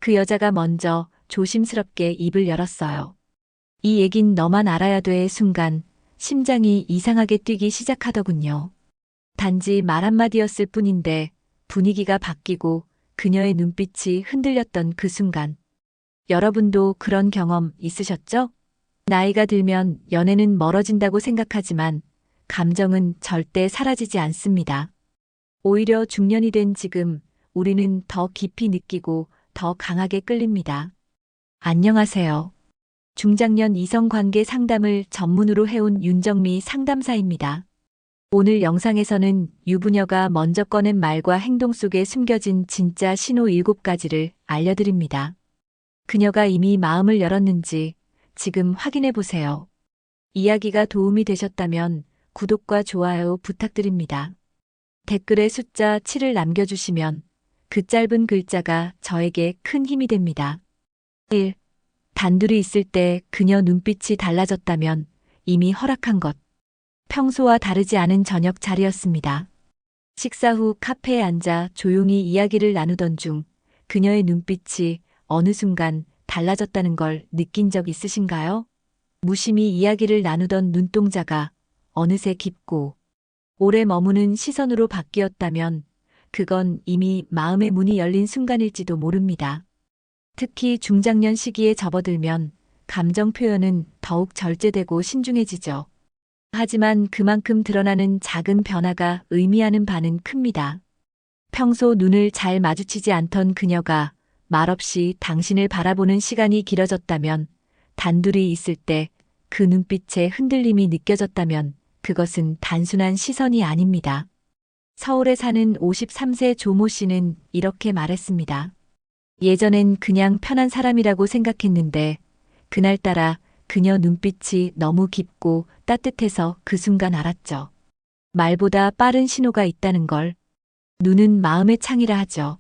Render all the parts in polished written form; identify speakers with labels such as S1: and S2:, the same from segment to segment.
S1: 그 여자가 먼저 조심스럽게 입을 열었어요. 이 얘긴 너만 알아야 돼 순간 심장이 이상하게 뛰기 시작하더군요. 단지 말 한마디였을 뿐인데 분위기가 바뀌고 그녀의 눈빛이 흔들렸던 그 순간. 여러분도 그런 경험 있으셨죠? 나이가 들면 연애는 멀어진다고 생각하지만 감정은 절대 사라지지 않습니다. 오히려 중년이 된 지금 우리는 더 깊이 느끼고 더 강하게 끌립니다. 안녕하세요. 중장년 이성관계 상담을 전문으로 해온 윤정미 상담사입니다. 오늘 영상에서는 유부녀가 먼저 꺼낸 말과 행동 속에 숨겨진 진짜 신호 7가지를 알려드립니다. 그녀가 이미 마음을 열었는지 지금 확인해 보세요. 이야기가 도움이 되셨다면 구독과 좋아요 부탁드립니다. 댓글에 숫자 7을 남겨주시면 그 짧은 글자가 저에게 큰 힘이 됩니다. 1. 단둘이 있을 때 그녀 눈빛이 달라졌다면 이미 허락한 것. 평소와 다르지 않은 저녁 자리였습니다. 식사 후 카페에 앉아 조용히 이야기를 나누던 중 그녀의 눈빛이 어느 순간 달라졌다는 걸 느낀 적 있으신가요? 무심히 이야기를 나누던 눈동자가 어느새 깊고 오래 머무는 시선으로 바뀌었다면 그건 이미 마음의 문이 열린 순간일지도 모릅니다. 특히 중장년 시기에 접어들면 감정 표현은 더욱 절제되고 신중해지죠. 하지만 그만큼 드러나는 작은 변화가 의미하는 바는 큽니다. 평소 눈을 잘 마주치지 않던 그녀가 말없이 당신을 바라보는 시간이 길어졌다면, 단둘이 있을 때 그 눈빛에 흔들림이 느껴졌다면 그것은 단순한 시선이 아닙니다. 서울에 사는 53세 조모 씨는 이렇게 말했습니다. 예전엔 그냥 편한 사람이라고 생각했는데 그날따라 그녀 눈빛이 너무 깊고 따뜻해서 그 순간 알았죠. 말보다 빠른 신호가 있다는 걸. 눈은 마음의 창이라 하죠.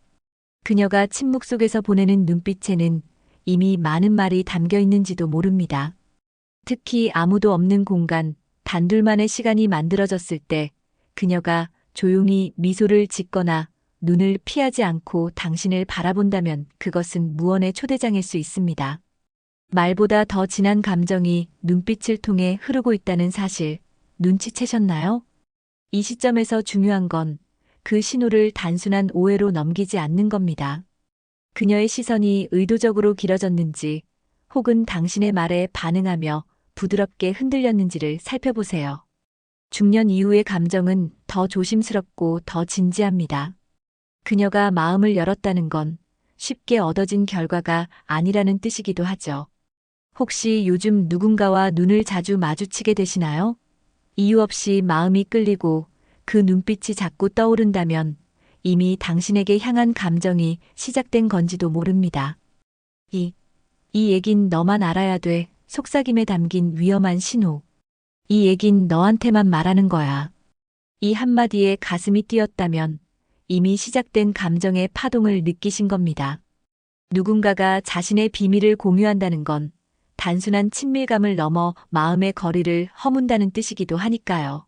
S1: 그녀가 침묵 속에서 보내는 눈빛에는 이미 많은 말이 담겨 있는지도 모릅니다. 특히 아무도 없는 공간, 단둘만의 시간이 만들어졌을 때 그녀가 조용히 미소를 짓거나 눈을 피하지 않고 당신을 바라본다면 그것은 무언의 초대장일 수 있습니다. 말보다 더 진한 감정이 눈빛을 통해 흐르고 있다는 사실, 눈치채셨나요? 이 시점에서 중요한 건 그 신호를 단순한 오해로 넘기지 않는 겁니다. 그녀의 시선이 의도적으로 길어졌는지 혹은 당신의 말에 반응하며 부드럽게 흔들렸는지를 살펴보세요. 중년 이후의 감정은 더 조심스럽고 더 진지합니다. 그녀가 마음을 열었다는 건 쉽게 얻어진 결과가 아니라는 뜻이기도 하죠. 혹시 요즘 누군가와 눈을 자주 마주치게 되시나요? 이유 없이 마음이 끌리고 그 눈빛이 자꾸 떠오른다면 이미 당신에게 향한 감정이 시작된 건지도 모릅니다. 이 얘긴 너만 알아야 돼. 속삭임에 담긴 위험한 신호. 이 얘긴 너한테만 말하는 거야. 이 한마디에 가슴이 뛰었다면 이미 시작된 감정의 파동을 느끼신 겁니다. 누군가가 자신의 비밀을 공유한다는 건 단순한 친밀감을 넘어 마음의 거리를 허문다는 뜻이기도 하니까요.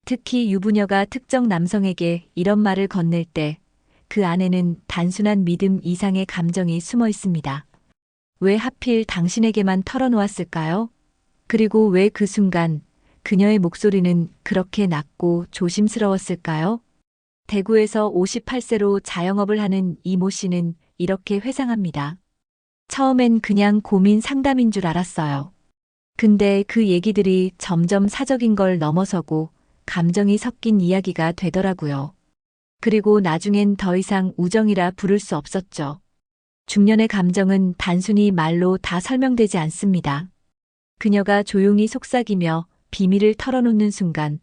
S1: 특히 유부녀가 특정 남성에게 이런 말을 건넬 때 그 안에는 단순한 믿음 이상의 감정이 숨어 있습니다. 왜 하필 당신에게만 털어놓았을까요? 그리고 왜 그 순간 그녀의 목소리는 그렇게 낮고 조심스러웠을까요? 대구에서 58세로 자영업을 하는 이모 씨는 이렇게 회상합니다. 처음엔 그냥 고민 상담인 줄 알았어요. 근데 그 얘기들이 점점 사적인 걸 넘어서고 감정이 섞인 이야기가 되더라고요. 그리고 나중엔 더 이상 우정이라 부를 수 없었죠. 중년의 감정은 단순히 말로 다 설명되지 않습니다. 그녀가 조용히 속삭이며 비밀을 털어놓는 순간,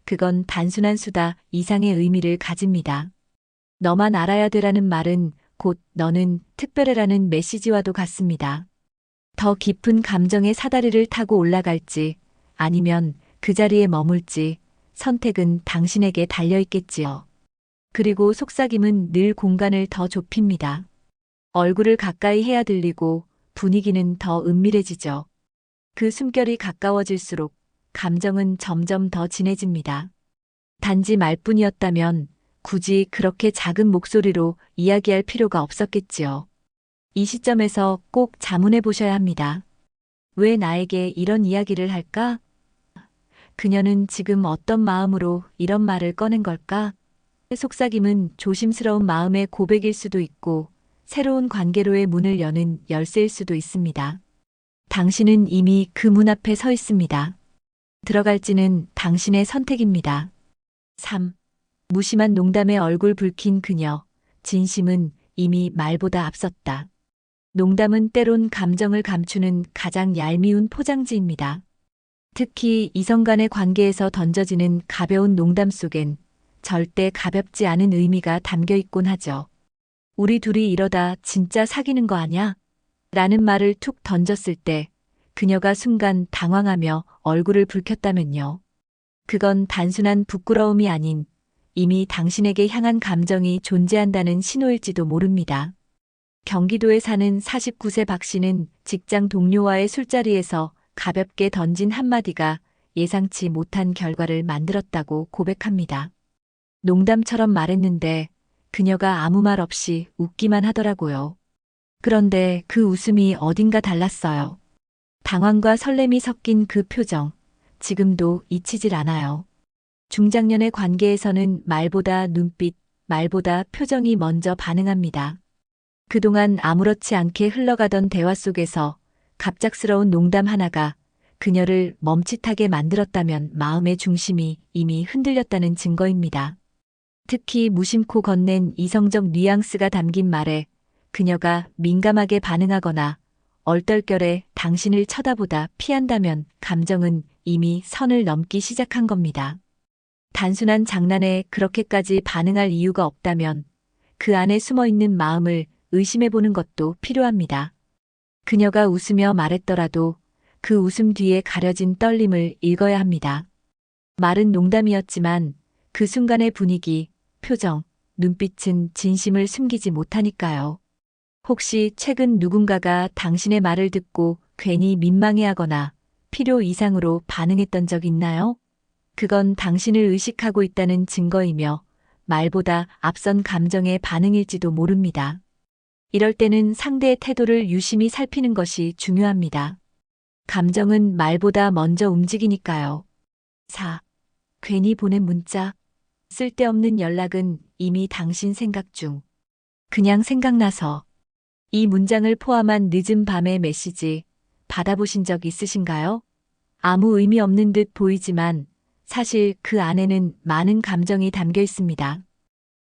S1: 그건 단순한 수다 이상의 의미를 가집니다. 너만 알아야 되라는 말은 곧 너는 특별해라는 메시지와도 같습니다. 더 깊은 감정의 사다리를 타고 올라갈지 아니면 그 자리에 머물지 선택은 당신에게 달려있겠지요. 그리고 속삭임은 늘 공간을 더 좁힙니다. 얼굴을 가까이 해야 들리고 분위기는 더 은밀해지죠. 그 숨결이 가까워질수록 감정은 점점 더 진해집니다. 단지 말뿐이었다면 굳이 그렇게 작은 목소리로 이야기할 필요가 없었겠지요. 이 시점에서 꼭 자문해 보셔야 합니다. 왜 나에게 이런 이야기를 할까? 그녀는 지금 어떤 마음으로 이런 말을 꺼낸 걸까? 속삭임은 조심스러운 마음의 고백일 수도 있고 새로운 관계로의 문을 여는 열쇠일 수도 있습니다. 당신은 이미 그 문 앞에 서 있습니다. 들어갈지는 당신의 선택입니다. 3. 무심한 농담에 얼굴 붉힌 그녀. 진심은 이미 말보다 앞섰다. 농담은 때론 감정을 감추는 가장 얄미운 포장지입니다. 특히 이성 간의 관계에서 던져지는 가벼운 농담 속엔 절대 가볍지 않은 의미가 담겨 있곤 하죠. 우리 둘이 이러다 진짜 사귀는 거 아냐? 라는 말을 툭 던졌을 때 그녀가 순간 당황하며 얼굴을 붉혔다면요. 그건 단순한 부끄러움이 아닌 이미 당신에게 향한 감정이 존재한다는 신호일지도 모릅니다. 경기도에 사는 49세 박 씨는 직장 동료와의 술자리에서 가볍게 던진 한마디가 예상치 못한 결과를 만들었다고 고백합니다. 농담처럼 말했는데 그녀가 아무 말 없이 웃기만 하더라고요. 그런데 그 웃음이 어딘가 달랐어요. 당황과 설렘이 섞인 그 표정, 지금도 잊히질 않아요. 중장년의 관계에서는 말보다 눈빛, 말보다 표정이 먼저 반응합니다. 그동안 아무렇지 않게 흘러가던 대화 속에서 갑작스러운 농담 하나가 그녀를 멈칫하게 만들었다면 마음의 중심이 이미 흔들렸다는 증거입니다. 특히 무심코 건넨 이성적 뉘앙스가 담긴 말에 그녀가 민감하게 반응하거나 얼떨결에 당신을 쳐다보다 피한다면 감정은 이미 선을 넘기 시작한 겁니다. 단순한 장난에 그렇게까지 반응할 이유가 없다면 그 안에 숨어 있는 마음을 의심해 보는 것도 필요합니다. 그녀가 웃으며 말했더라도 그 웃음 뒤에 가려진 떨림을 읽어야 합니다. 말은 농담이었지만 그 순간의 분위기, 표정, 눈빛은 진심을 숨기지 못하니까요. 혹시 최근 누군가가 당신의 말을 듣고 괜히 민망해하거나 필요 이상으로 반응했던 적 있나요? 그건 당신을 의식하고 있다는 증거이며 말보다 앞선 감정의 반응일지도 모릅니다. 이럴 때는 상대의 태도를 유심히 살피는 것이 중요합니다. 감정은 말보다 먼저 움직이니까요. 4. 괜히 보낸 문자. 쓸데없는 연락은 이미 당신 생각 중. 그냥 생각나서. 이 문장을 포함한 늦은 밤의 메시지 받아보신 적 있으신가요? 아무 의미 없는 듯 보이지만 사실 그 안에는 많은 감정이 담겨 있습니다.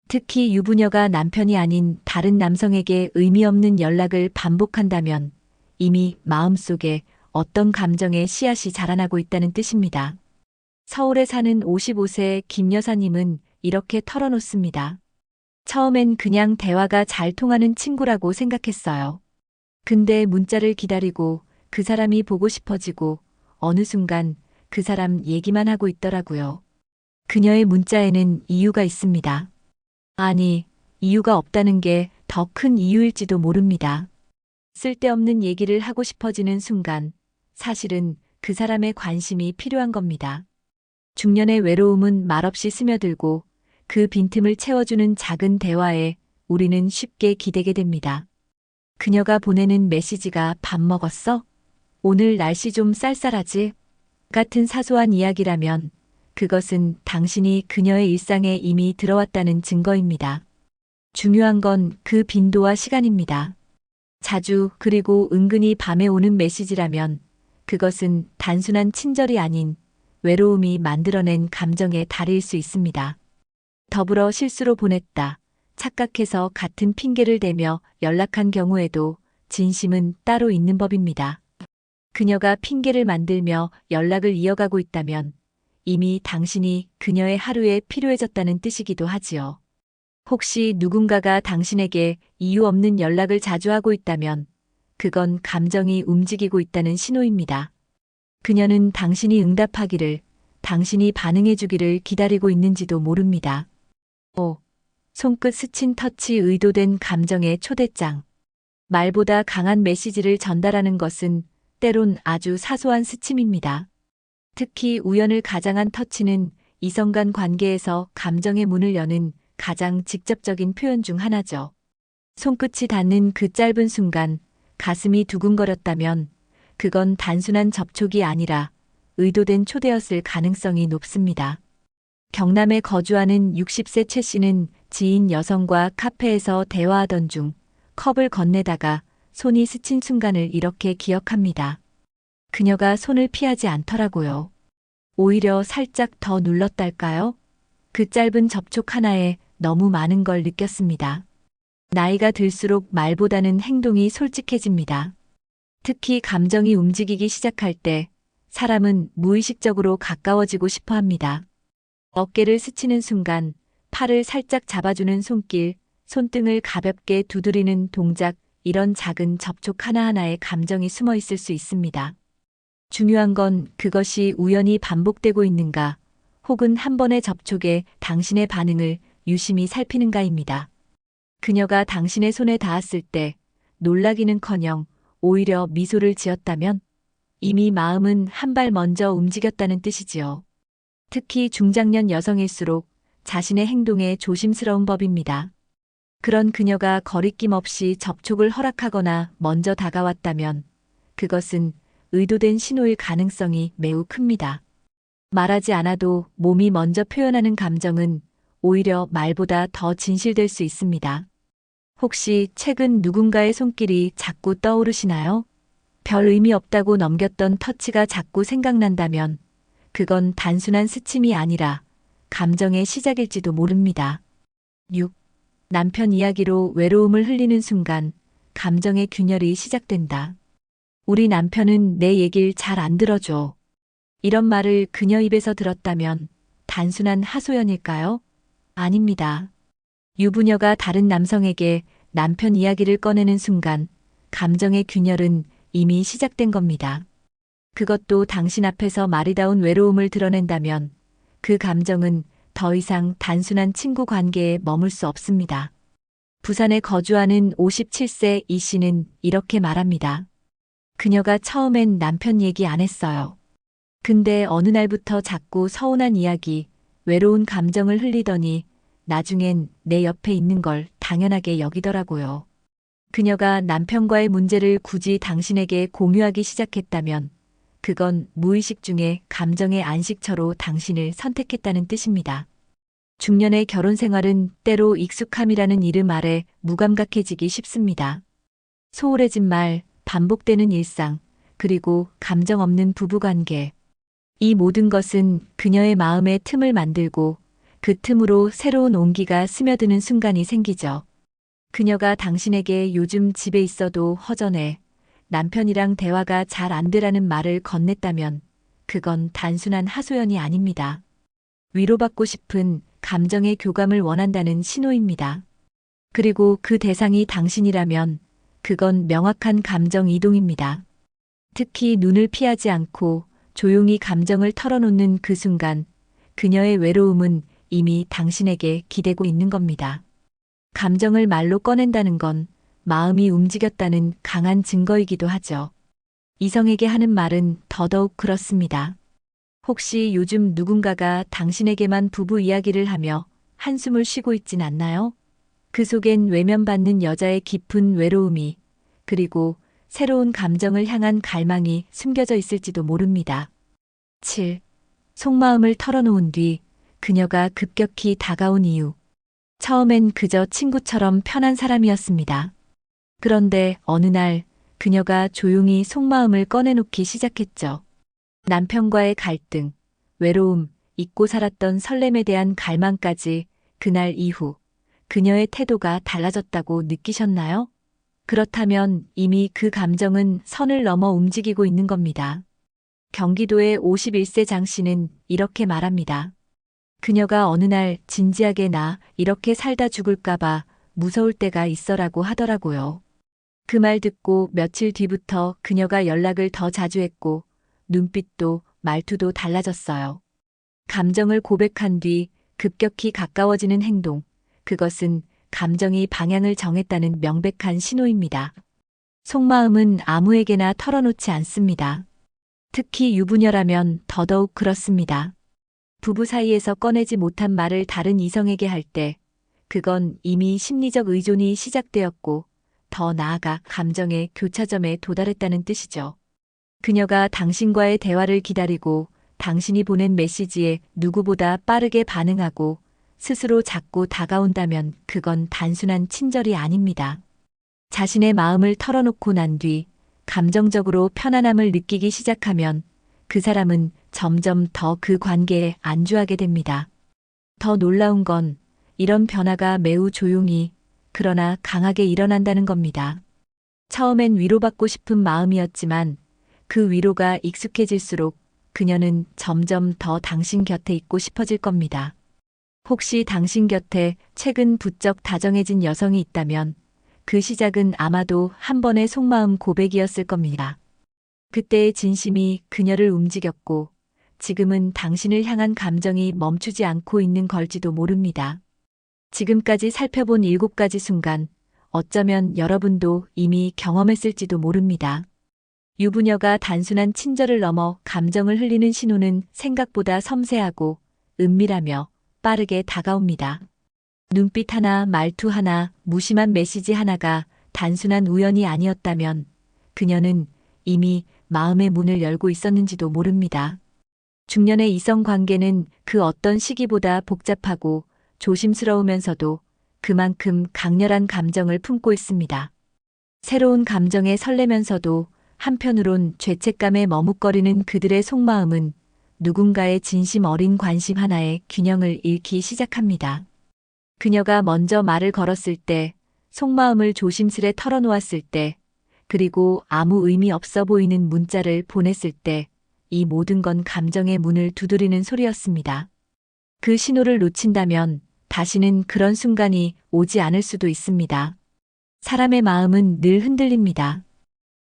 S1: 특히 유부녀가 남편이 아닌 다른 남성에게 의미 없는 연락을 반복한다면 이미 마음속에 어떤 감정의 씨앗이 자라나고 있다는 뜻입니다. 서울에 사는 55세 김 여사님은 이렇게 털어놓습니다. 처음엔 그냥 대화가 잘 통하는 친구라고 생각했어요. 근데 문자를 기다리고 그 사람이 보고 싶어지고 어느 순간 그 사람 얘기만 하고 있더라고요. 그녀의 문자에는 이유가 있습니다. 아니, 이유가 없다는 게 더 큰 이유일지도 모릅니다. 쓸데없는 얘기를 하고 싶어지는 순간 사실은 그 사람의 관심이 필요한 겁니다. 중년의 외로움은 말없이 스며들고 그 빈틈을 채워주는 작은 대화에 우리는 쉽게 기대게 됩니다. 그녀가 보내는 메시지가 밥 먹었어? 오늘 날씨 좀 쌀쌀하지? 같은 사소한 이야기라면 그것은 당신이 그녀의 일상에 이미 들어왔다는 증거입니다. 중요한 건 그 빈도와 시간입니다. 자주 그리고 은근히 밤에 오는 메시지라면 그것은 단순한 친절이 아닌 외로움이 만들어낸 감정의 달일 수 있습니다. 더불어 실수로 보냈다, 착각해서 같은 핑계를 대며 연락한 경우에도 진심은 따로 있는 법입니다. 그녀가 핑계를 만들며 연락을 이어가고 있다면 이미 당신이 그녀의 하루에 필요해졌다는 뜻이기도 하지요. 혹시 누군가가 당신에게 이유 없는 연락을 자주 하고 있다면 그건 감정이 움직이고 있다는 신호입니다. 그녀는 당신이 응답하기를, 당신이 반응해주기를 기다리고 있는지도 모릅니다. 5. 손끝 스친 터치 의도된 감정의 초대장. 말보다 강한 메시지를 전달하는 것은 때론 아주 사소한 스침입니다. 특히 우연을 가장한 터치는 이성 간 관계에서 감정의 문을 여는 가장 직접적인 표현 중 하나죠. 손끝이 닿는 그 짧은 순간 가슴이 두근거렸다면 그건 단순한 접촉이 아니라 의도된 초대였을 가능성이 높습니다. 경남에 거주하는 60세 최 씨는 지인 여성과 카페에서 대화하던 중 컵을 건네다가 손이 스친 순간을 이렇게 기억합니다. 그녀가 손을 피하지 않더라고요. 오히려 살짝 더 눌렀달까요? 그 짧은 접촉 하나에 너무 많은 걸 느꼈습니다. 나이가 들수록 말보다는 행동이 솔직해집니다. 특히 감정이 움직이기 시작할 때 사람은 무의식적으로 가까워지고 싶어 합니다. 어깨를 스치는 순간 팔을 살짝 잡아주는 손길, 손등을 가볍게 두드리는 동작, 이런 작은 접촉 하나하나에 감정이 숨어 있을 수 있습니다. 중요한 건 그것이 우연히 반복되고 있는가, 혹은 한 번의 접촉에 당신의 반응을 유심히 살피는가입니다. 그녀가 당신의 손에 닿았을 때 놀라기는커녕 오히려 미소를 지었다면 이미 마음은 한 발 먼저 움직였다는 뜻이지요. 특히 중장년 여성일수록 자신의 행동에 조심스러운 법입니다. 그런 그녀가 거리낌 없이 접촉을 허락하거나 먼저 다가왔다면 그것은 의도된 신호일 가능성이 매우 큽니다. 말하지 않아도 몸이 먼저 표현하는 감정은 오히려 말보다 더 진실될 수 있습니다. 혹시 최근 누군가의 손길이 자꾸 떠오르시나요? 별 의미 없다고 넘겼던 터치가 자꾸 생각난다면 그건 단순한 스침이 아니라 감정의 시작일지도 모릅니다. 6. 남편 이야기로 외로움을 흘리는 순간 감정의 균열이 시작된다. 우리 남편은 내 얘길 잘 안 들어줘. 이런 말을 그녀 입에서 들었다면 단순한 하소연일까요? 아닙니다. 유부녀가 다른 남성에게 남편 이야기를 꺼내는 순간 감정의 균열은 이미 시작된 겁니다. 그것도 당신 앞에서 마리다운 외로움을 드러낸다면 그 감정은 더 이상 단순한 친구 관계에 머물 수 없습니다. 부산에 거주하는 57세 이 씨는 이렇게 말합니다. 그녀가 처음엔 남편 얘기 안 했어요. 근데 어느 날부터 자꾸 서운한 이야기, 외로운 감정을 흘리더니 나중엔 내 옆에 있는 걸 당연하게 여기더라고요. 그녀가 남편과의 문제를 굳이 당신에게 공유하기 시작했다면 그건 무의식 중에 감정의 안식처로 당신을 선택했다는 뜻입니다. 중년의 결혼 생활은 때로 익숙함이라는 이름 아래 무감각해지기 쉽습니다. 소홀해진 말, 반복되는 일상, 그리고 감정 없는 부부관계. 이 모든 것은 그녀의 마음에 틈을 만들고 그 틈으로 새로운 온기가 스며드는 순간이 생기죠. 그녀가 당신에게 요즘 집에 있어도 허전해, 남편이랑 대화가 잘 안 되라는 말을 건넸다면 그건 단순한 하소연이 아닙니다. 위로받고 싶은 감정의 교감을 원한다는 신호입니다. 그리고 그 대상이 당신이라면 그건 명확한 감정 이동입니다. 특히 눈을 피하지 않고 조용히 감정을 털어놓는 그 순간 그녀의 외로움은 이미 당신에게 기대고 있는 겁니다. 감정을 말로 꺼낸다는 건 마음이 움직였다는 강한 증거이기도 하죠. 이성에게 하는 말은 더더욱 그렇습니다. 혹시 요즘 누군가가 당신에게만 부부 이야기를 하며 한숨을 쉬고 있진 않나요? 그 속엔 외면받는 여자의 깊은 외로움이, 그리고 새로운 감정을 향한 갈망이 숨겨져 있을지도 모릅니다. 7. 속마음을 털어놓은 뒤 그녀가 급격히 다가온 이유. 처음엔 그저 친구처럼 편한 사람이었습니다. 그런데 어느 날 그녀가 조용히 속마음을 꺼내놓기 시작했죠. 남편과의 갈등, 외로움, 잊고 살았던 설렘에 대한 갈망까지. 그날 이후 그녀의 태도가 달라졌다고 느끼셨나요? 그렇다면 이미 그 감정은 선을 넘어 움직이고 있는 겁니다. 경기도의 51세 장 씨는 이렇게 말합니다. 그녀가 어느 날 진지하게 나 이렇게 살다 죽을까봐 무서울 때가 있어라고 하더라고요. 그 말 듣고 며칠 뒤부터 그녀가 연락을 더 자주 했고 눈빛도 말투도 달라졌어요. 감정을 고백한 뒤 급격히 가까워지는 행동, 그것은 감정이 방향을 정했다는 명백한 신호입니다. 속마음은 아무에게나 털어놓지 않습니다. 특히 유부녀라면 더더욱 그렇습니다. 부부 사이에서 꺼내지 못한 말을 다른 이성에게 할 때 그건 이미 심리적 의존이 시작되었고 더 나아가 감정의 교차점에 도달했다는 뜻이죠. 그녀가 당신과의 대화를 기다리고 당신이 보낸 메시지에 누구보다 빠르게 반응하고 스스로 자꾸 다가온다면 그건 단순한 친절이 아닙니다. 자신의 마음을 털어놓고 난 뒤 감정적으로 편안함을 느끼기 시작하면 그 사람은 점점 더 그 관계에 안주하게 됩니다. 더 놀라운 건 이런 변화가 매우 조용히 그러나 강하게 일어난다는 겁니다. 처음엔 위로받고 싶은 마음이었지만 그 위로가 익숙해질수록 그녀는 점점 더 당신 곁에 있고 싶어질 겁니다. 혹시 당신 곁에 최근 부쩍 다정해진 여성이 있다면 그 시작은 아마도 한 번의 속마음 고백이었을 겁니다. 그때의 진심이 그녀를 움직였고 지금은 당신을 향한 감정이 멈추지 않고 있는 걸지도 모릅니다. 지금까지 살펴본 7가지 순간, 어쩌면 여러분도 이미 경험했을지도 모릅니다. 유부녀가 단순한 친절을 넘어 감정을 흘리는 신호는 생각보다 섬세하고 은밀하며 빠르게 다가옵니다. 눈빛 하나, 말투 하나, 무심한 메시지 하나가 단순한 우연이 아니었다면 그녀는 이미 마음의 문을 열고 있었는지도 모릅니다. 중년의 이성 관계는 그 어떤 시기보다 복잡하고 조심스러우면서도 그만큼 강렬한 감정을 품고 있습니다. 새로운 감정에 설레면서도 한편으론 죄책감에 머뭇거리는 그들의 속마음은 누군가의 진심 어린 관심 하나에 균형을 잃기 시작합니다. 그녀가 먼저 말을 걸었을 때, 속마음을 조심스레 털어놓았을 때, 그리고 아무 의미 없어 보이는 문자를 보냈을 때, 이 모든 건 감정의 문을 두드리는 소리였습니다. 그 신호를 놓친다면 다시는 그런 순간이 오지 않을 수도 있습니다. 사람의 마음은 늘 흔들립니다.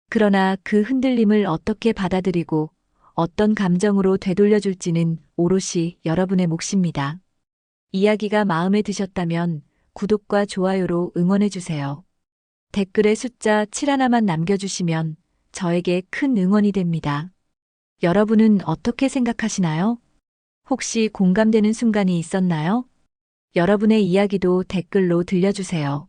S1: 그러나 그 흔들림을 어떻게 받아들이고 어떤 감정으로 되돌려줄지는 오롯이 여러분의 몫입니다. 이야기가 마음에 드셨다면 구독과 좋아요로 응원해주세요. 댓글에 숫자 7 하나만 남겨주시면 저에게 큰 응원이 됩니다. 여러분은 어떻게 생각하시나요? 혹시 공감되는 순간이 있었나요? 여러분의 이야기도 댓글로 들려주세요.